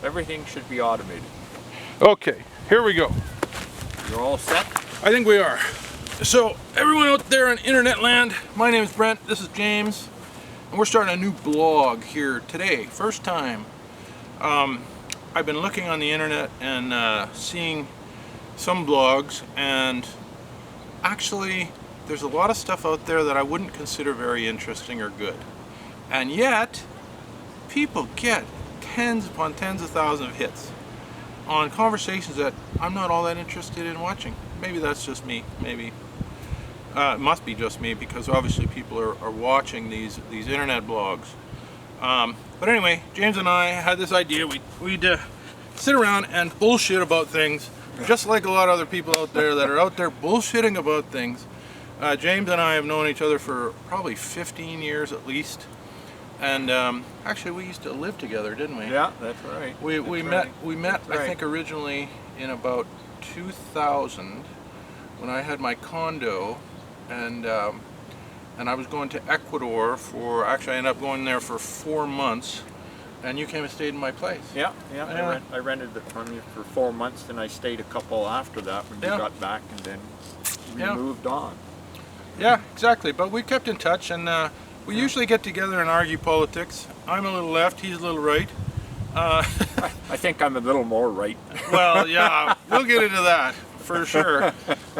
Everything should be automated. Okay, here we go. You're all set? I think we are. So, everyone out there in internet land, my name is Brent, this is James, and we're starting a new blog here today, first time. I've been looking on the internet and seeing some blogs, and actually there's a lot of stuff out there that I wouldn't consider very interesting or good. And yet, people get tens upon tens of thousands of hits on conversations that I'm not all that interested in watching. Maybe that's just me, maybe. It must be just me, because obviously people are watching these internet blogs. But anyway, James and I had this idea. We'd sit around and bullshit about things, just like a lot of other people out there that are out there bullshitting about things. James and I have known each other for probably 15 years at least. And actually, we used to live together, didn't we? Yeah, that's right. We met. That's right. I think originally in about 2000 when I had my condo, and I was going to Ecuador for. Actually, I ended up going there for 4 months, and you came and stayed in my place. Yeah. I rented it from you for 4 months, and I stayed a couple after that when you got back, and then we moved on. Yeah, exactly. But we kept in touch, and we usually get together and argue politics. I'm a little left, he's a little right. I think I'm a little more right. Well, yeah, we'll get into that for sure.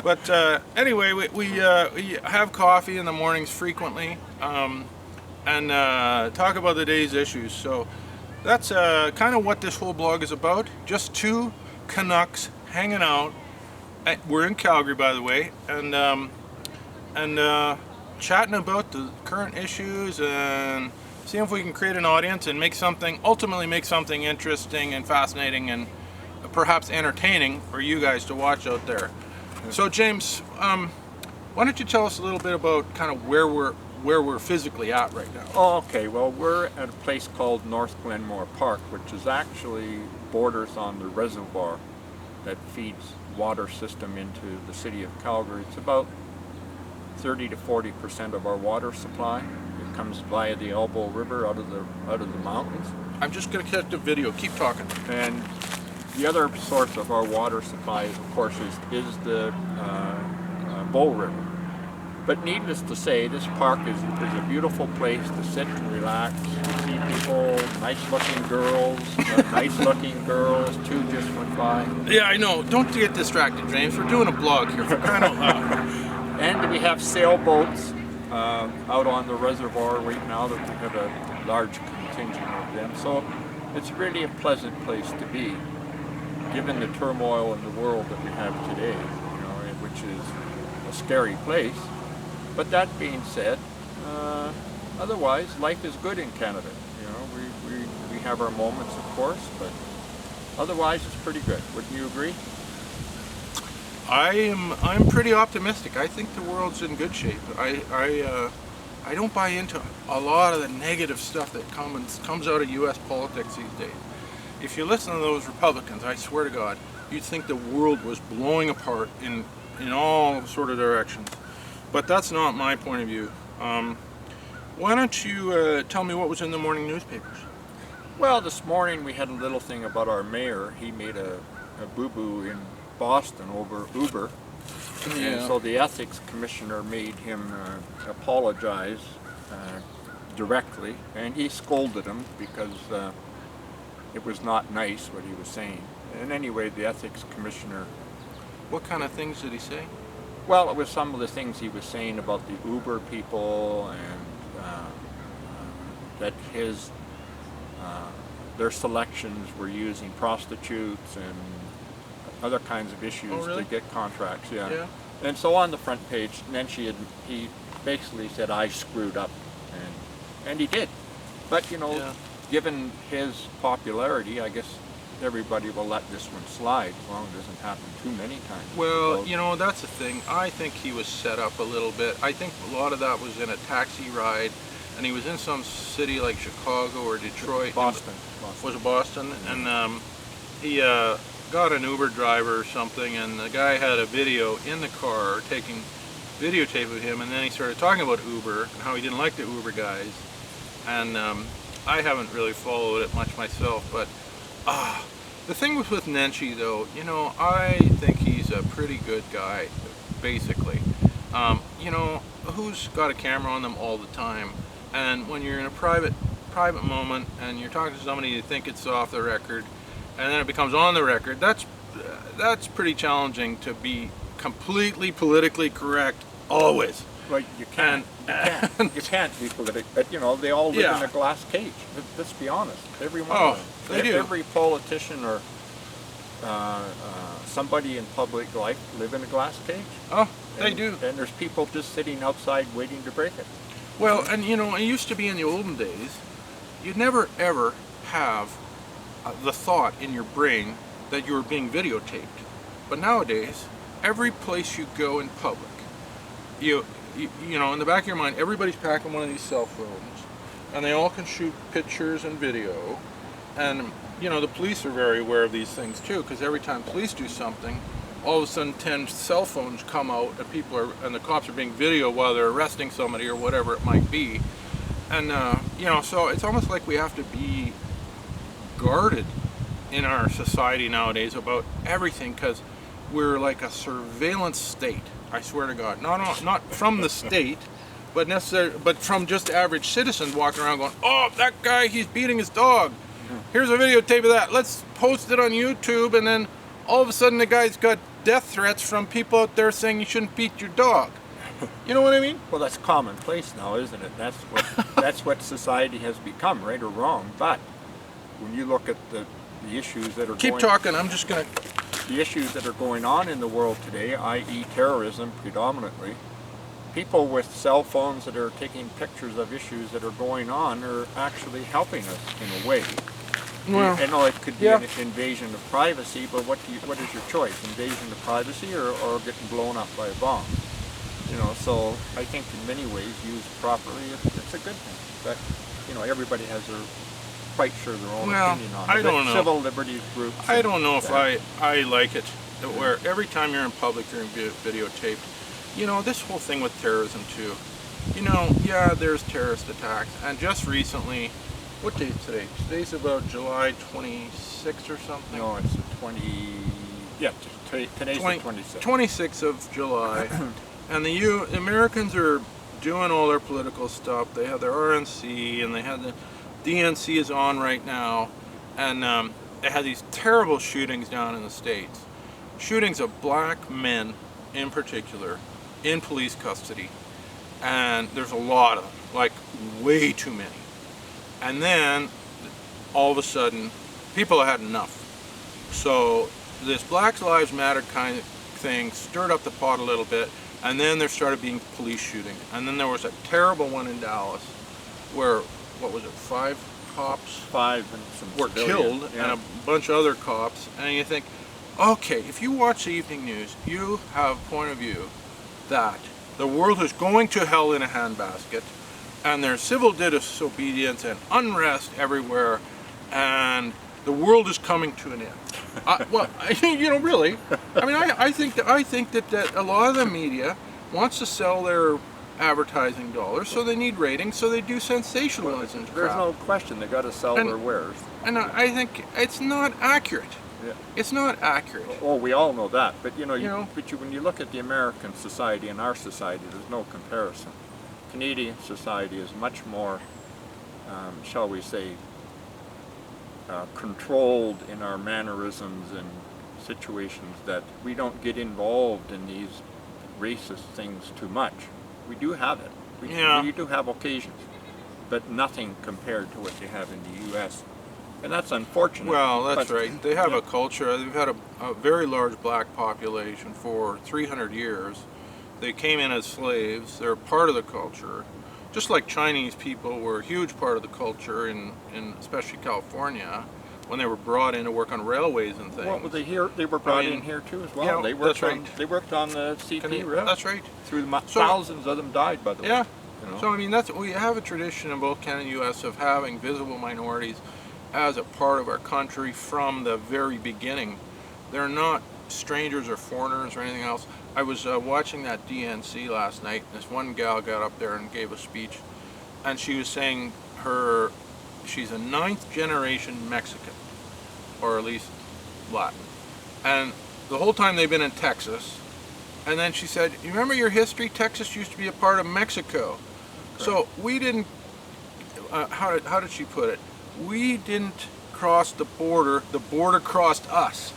But anyway, we have coffee in the mornings frequently, and talk about the day's issues. So that's kind of what this whole blog is about. Just two Canucks hanging out. We're in Calgary, by the way, and chatting about the current issues and seeing if we can create an audience and ultimately make something interesting and fascinating and perhaps entertaining for you guys to watch out there. So James, why don't you tell us a little bit about kind of where we're physically at right now? Oh, okay. Well, we're at a place called North Glenmore Park, which is actually borders on the reservoir that feeds water system into the city of Calgary. It's about 30 to 40% of our water supply. It comes via the Elbow River out of the mountains. I'm just going to cut the video. Keep talking. And the other source of our water supply, of course, is the Bow River. But needless to say, this park is a beautiful place to sit and relax, see people, nice-looking girls, nice-looking girls. Two just went by. Yeah, I know. Don't get distracted, James. We're doing a blog here. For crying out loud. And we have sailboats out on the reservoir right now that we have a large contingent of them. So it's really a pleasant place to be, given the turmoil in the world that we have today, which is a scary place. But that being said, otherwise life is good in Canada. We have our moments, of course, but otherwise it's pretty good. Wouldn't you agree? I'm pretty optimistic. I think the world's in good shape. I don't buy into a lot of the negative stuff that comes out of U.S. politics these days. If you listen to those Republicans, I swear to God, you'd think the world was blowing apart in all sort of directions. But that's not my point of view. Why don't you tell me what was in the morning newspapers? Well, this morning we had a little thing about our mayor. He made a boo-boo in Boston over Uber, and so the ethics commissioner made him apologize directly, and he scolded him because it was not nice what he was saying. And anyway, the ethics commissioner... What kind of things did he say? Well, it was some of the things he was saying about the Uber people, and that their selections were using prostitutes and other kinds of issues to get contracts. Yeah. And so on the front page, and then he basically said, I screwed up, and he did. But given his popularity, I guess everybody will let this one slide as long as it doesn't happen too many times. Well, that's the thing. I think he was set up a little bit. I think a lot of that was in a taxi ride, and he was in some city like Chicago or Detroit. Boston. Was it Boston? And he got an Uber driver or something, and the guy had a video in the car taking videotape of him, and then he started talking about Uber and how he didn't like the Uber guys. And I haven't really followed it much myself, but The thing with Nenshi, though, you know, I think he's a pretty good guy, basically. You know, who's got a camera on them all the time? And when you're in a private moment and you're talking to somebody, you think it's off the record, and then it becomes on the record. That's pretty challenging to be completely politically correct always. Well, you can't. You can't be politic. But you know, they all live in a glass cage. Let's be honest. Every one of them. They do. Every politician or somebody in public life live in a glass cage. Oh, they do. And there's people just sitting outside waiting to break it. Well, and you know, it used to be in the olden days, you'd never ever have the thought in your brain that you were being videotaped. But nowadays, every place you go in public, you know, in the back of your mind, everybody's packing one of these cell phones, and they all can shoot pictures and video. And you know, the police are very aware of these things too, because every time police do something, all of a sudden 10 cell phones come out, and the cops are being videoed while they're arresting somebody or whatever it might be. And you know, so it's almost like we have to be guarded in our society nowadays about everything, because we're like a surveillance state. I swear to God, not from the state, but from just average citizens walking around going, "Oh, that guy, he's beating his dog. Here's a videotape of that. Let's post it on YouTube." And then all of a sudden, the guy's got death threats from people out there saying you shouldn't beat your dog. You know what I mean? Well, that's commonplace now, isn't it? That's what society has become, right or wrong. But when you look at the issues that are Keep talking. I'm just gonna. The issues that are going on in the world today, i.e. terrorism predominantly, people with cell phones that are taking pictures of issues that are going on are actually helping us in a way. Well, I know it could be an invasion of privacy, but what is your choice? Invasion of privacy or getting blown up by a bomb? You know, so I think in many ways, used properly, it's a good thing. But, you know, everybody has their, quite sure their own opinion on it. I don't know. Civil liberties groups. I don't know if I like it, where every time you're in public you're videotaped. You know, this whole thing with terrorism too. You know, yeah, there's terrorist attacks, and just recently, what day is today? Today's about July 26th or something? No, it's the today's the 26th. 26th of July. And the Americans are doing all their political stuff. They have their RNC, and they have the DNC is on right now. And they had these terrible shootings down in the States. Shootings of black men in particular in police custody. And there's a lot of them, like way too many. And then, all of a sudden, people had enough. So this Black Lives Matter kind of thing stirred up the pot a little bit, and then there started being police shooting. And then there was a terrible one in Dallas, where, what was it, 5 cops? 5 and some were killed, and a bunch of other cops. And you think, okay, if you watch the evening news, you have a point of view that the world is going to hell in a handbasket, and there's civil disobedience and unrest everywhere, and the world is coming to an end. Well, you know, really, I mean, I think that a lot of the media wants to sell their advertising dollars, so they need ratings, so they do sensationalism. There's no question they got to sell their wares. And I think it's not accurate. Yeah. It's not accurate. Oh, we all know that, but you know, when you look at the American society and our society, there's no comparison. Canadian society is much more, shall we say, controlled in our mannerisms and situations, that we don't get involved in these racist things too much. We do have it. We do have occasions, but nothing compared to what they have in the U.S. And that's unfortunate. Well, that's right. They have a culture. They've had a very large black population for 300 years. They came in as slaves. They're part of the culture. Just like Chinese people were a huge part of the culture in especially California, when they were brought in to work on railways and things. Well, they were brought in here too as well. Yeah, They worked on the CP Rail. That's right. Thousands of them died, by the way. Yeah. You know? So I mean, we have a tradition in both Canada and U.S. of having visible minorities as a part of our country from the very beginning. They're not strangers or foreigners or anything else. I was watching that DNC last night, and this one gal got up there and gave a speech, and she was saying she's a 9th generation Mexican. or at least Latin. And the whole time they've been in Texas. And then she said, you remember your history? Texas used to be a part of Mexico. Correct. So we didn't, how did she put it? We didn't cross the border crossed us.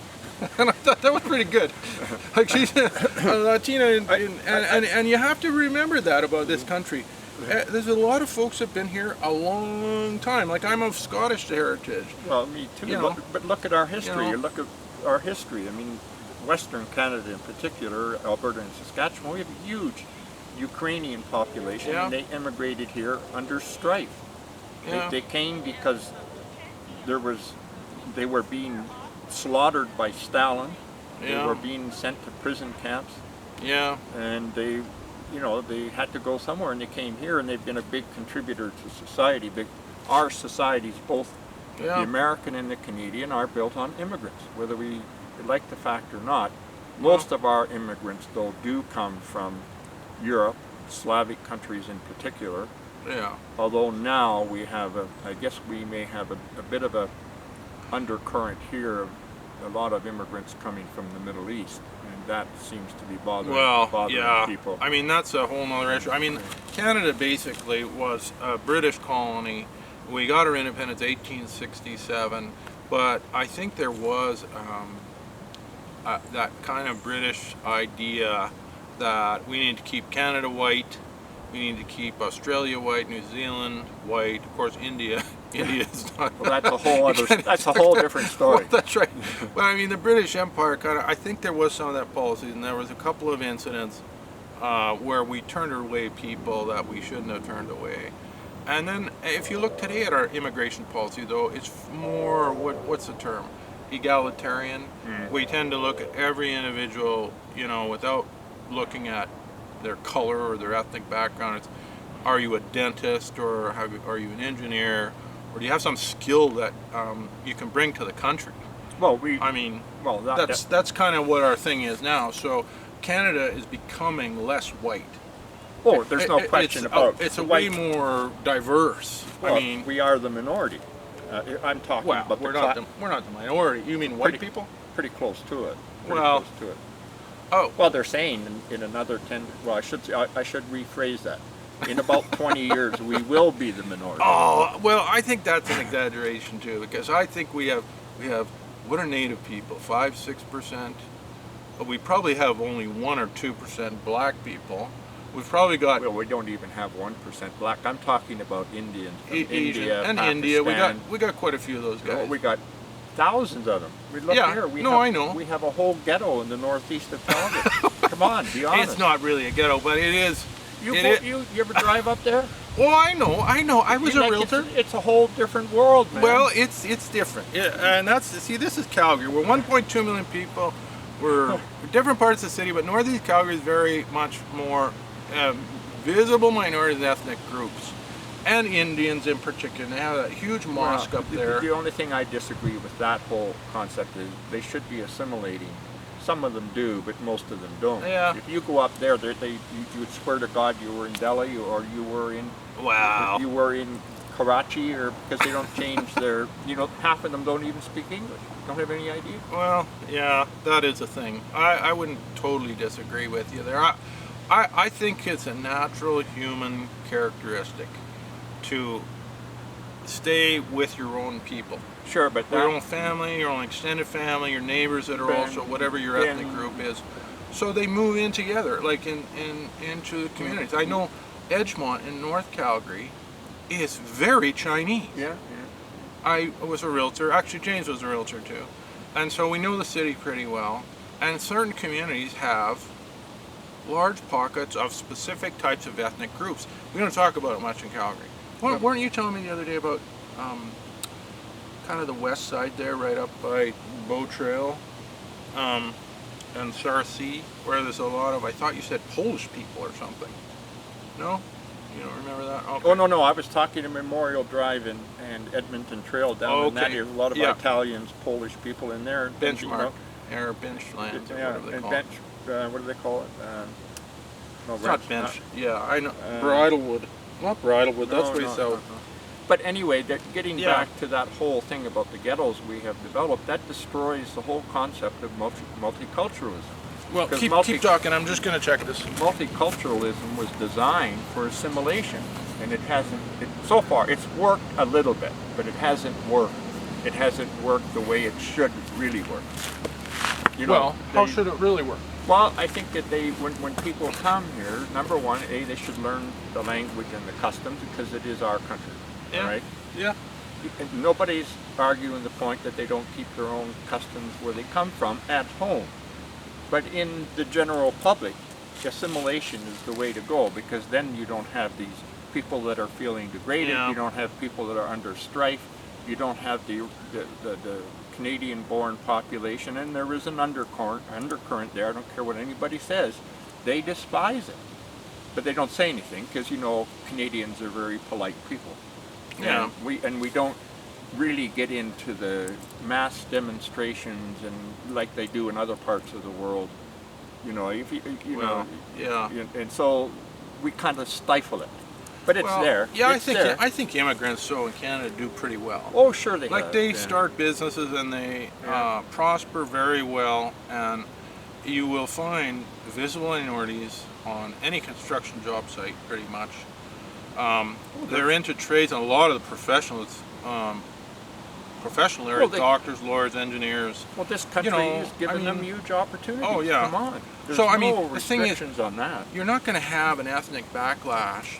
And I thought that was pretty good. Like she's a Latina, and you have to remember that about this country. There's a lot of folks that have been here a long time. Like I'm of Scottish heritage. Well, me too. You know, But look at our history. you know. You look at our history. I mean, Western Canada in particular, Alberta and Saskatchewan, we have a huge Ukrainian population, Yeah. and they immigrated here under strife. Yeah. They came because they were being slaughtered by Stalin. They Yeah. were being sent to prison camps, Yeah. and they had to go somewhere, and they came here, and they've been a big contributor to society. Our societies, both the Yeah. American and the Canadian, are built on immigrants, whether we like the fact or not. Most of our immigrants, though, do come from Europe, Slavic countries in particular. Yeah. Although now we have I guess we may have a bit of a undercurrent here of a lot of immigrants coming from the Middle East, and that seems to be bothering yeah. people. I mean, that's a whole nother issue. I mean, Canada basically was a British colony. We got our independence 1867, but I think there was that kind of British idea that we need to keep Canada white, we need to keep Australia white, New Zealand white, of course India. India is not. Well, that's a whole other. That's a whole different story. Well, that's right. But I mean, the British Empire kind of. I think there was some of that policy, and there was a couple of incidents where we turned away people that we shouldn't have turned away. And then, if you look today at our immigration policy, though, it's more what's the term? Egalitarian. We tend to look at every individual, you know, without looking at their color or their ethnic background. It's, are you a dentist, or are you an engineer, or do you have some skill that you can bring to the country? Well, that's kind of what our thing is now. So Canada is becoming less white. Oh, there's no question about it. It's way more diverse. Well, I mean, we are the minority. I'm talking about we're not the minority. You mean white people? Pretty close to it. Well, close to it. Oh, well, they're saying in another 10. Well, I should rephrase that. In about 20 years, we will be the minority. Oh, well, I think that's an exaggeration too, because I think we have what are Native people? 5-6%. We probably have only 1 or 2% black people. We've probably got. Well, we don't even have 1% black. I'm talking about Indians from Asian India and Pakistan. India. We got quite a few of those guys. Oh, we got thousands of them. We look Yeah, here. I know. We have a whole ghetto in the northeast of Calgary. Come on, be honest. It's not really a ghetto, but it is. You ever drive up there? Well, I know. I was a realtor. It's a whole different world, man. Well, it's different. Yeah, and this is Calgary. We're 1.2 million people. We're different parts of the city, but northeast Calgary is very much more visible minorities, ethnic groups, and Indians in particular. They have a huge mosque up there. The only thing I disagree with that whole concept is they should be assimilating. Some of them do, but most of them don't. Yeah. If you go up there, you would swear to God you were in Delhi, or you were in Karachi, or because they don't change their. Half of them don't even speak English. Don't have any idea. Well, yeah, that is a thing. I wouldn't totally disagree with you there. I think it's a natural human characteristic to stay with your own people. Sure, but your own family, your own extended family, your neighbors that are also whatever your ethnic group is. So they move in together, like into the communities. I know Edgemont in North Calgary is very Chinese. Yeah. I was a realtor. Actually, James was a realtor too. And so we know the city pretty well. And certain communities have large pockets of specific types of ethnic groups. We don't talk about it much in Calgary. Weren't you telling me the other day about kind of the west side there, right up by Bow Trail and Sarcee, where there's a lot of, I thought you said Polish people or something. No? You don't remember that? Okay. Oh, no, I was talking to Memorial Drive and Edmonton Trail down in that area. A lot of Italians, Polish people in there. Benchmark, or benchlands, or whatever they call it. What do they call it? No, it's not bench. Yeah, I know. Bridlewood. Not Bridlewood, that's way south. But anyway, getting Yeah. back to that whole thing about the ghettos we have developed, that destroys the whole concept of multiculturalism. Well, 'Cause keep talking. I'm just going to check this. Multiculturalism was designed for assimilation, and it hasn't. So far, it's worked a little bit, but it hasn't worked. It hasn't worked the way it should really work. You know, Well, how should it really work? Well, I think that when people come here, number one, they should learn the language and the customs because it is our country, Yeah. right? Yeah. And nobody's arguing the point that they don't keep their own customs where they come from at home. But in the general public, assimilation is the way to go because then you don't have these people that are feeling degraded. Yeah. You don't have people that are under strife. You don't have the Canadian-born population, and there is an undercurrent there. I don't care what anybody says. They despise it, but they don't say anything because Canadians are very polite people. Yeah. And we don't really get into the mass demonstrations and like they do in other parts of the world. If you know, yeah. and so we kind of stifle it. But it's there. Yeah, It's there. I think immigrants in Canada do pretty well. Oh, sure they Like have, they yeah. start businesses and they Yeah. prosper very well, and you will find visible minorities on any construction job site pretty much. They're into trades, and a lot of the professionals, professional areas, Well, doctors, lawyers, engineers. Well, this country is giving them huge opportunities. Oh, yeah. Come on. There's So, I no mean, the thing is, restrictions on that. You're not going to have an ethnic backlash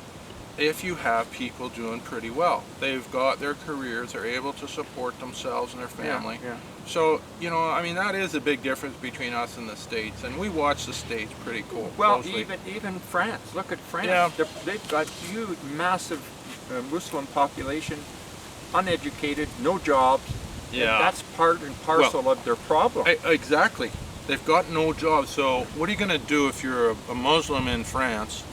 if you have people doing pretty well. They've got their careers, they're able to support themselves and their family. Yeah. So, that is a big difference between us and the States, and we watch the States pretty Well, closely. even France. Look at France. Yeah. They've got huge, massive Muslim population, uneducated, no jobs. Yeah. And that's part and parcel of their problem. Exactly. They've got no jobs, so what are you going to do if you're a Muslim in France?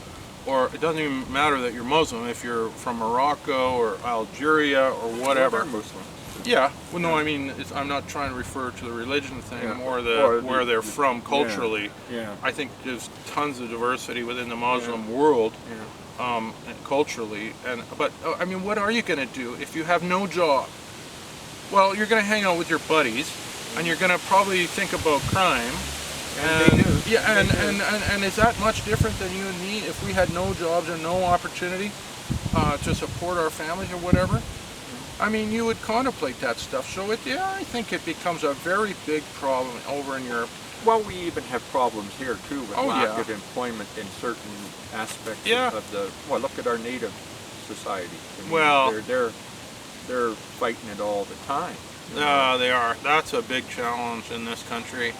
Or it doesn't even matter that you're Muslim, if you're from Morocco or Algeria or whatever. They're Muslim. Yeah, well, no, I mean, I'm not trying to refer to the religion thing, Yeah. more Or where they're from culturally. Yeah. I think there's tons of diversity within the Muslim world, Yeah. and culturally. But I mean, what are you going to do if you have no job? Well, you're going to hang out with your buddies, and you're going to probably think about crime. And they do. Yeah, They do. and is that much different than you and me if we had no jobs and no opportunity to support our families or whatever? I mean, you would contemplate that stuff. So I think it becomes a very big problem over in Europe. Well, we even have problems here too with Oh, lack yeah. of employment in certain aspects Yeah. of the. Well, look at our native society. I mean, Well- they're fighting it all the time. They are. That's a big challenge in this country.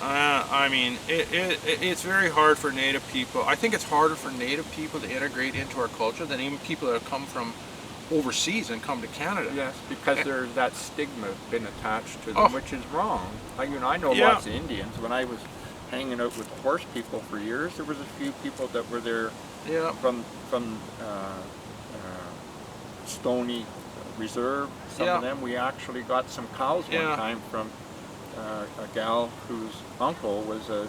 I mean, it's very hard for Native people. I think it's harder for Native people to integrate into our culture than even people that have come from overseas and come to Canada. Yes, because there's that stigma been attached to them, Oh. which is wrong. I know Yeah. lots of Indians. When I was hanging out with horse people for years, there was a few people that were there Yeah. from Stony Reserve. Some Yeah. of them, we actually got some cows Yeah. one time from a gal whose uncle was a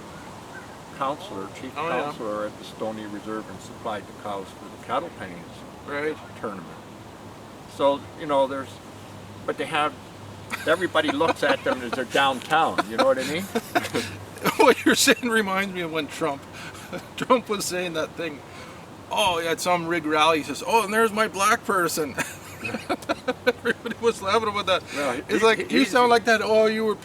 chief Oh, yeah. counselor at the Stony Reserve and supplied the cows for the cattle pennies Right. tournament. So, but they have, everybody looks at them as they're downtown, you know what I mean? What you're saying reminds me of when Trump was saying that thing. Oh, at some rig rally, he says, "Oh, and there's my black person." Everybody was laughing about that. Well, It's like you sound like that. Oh, you were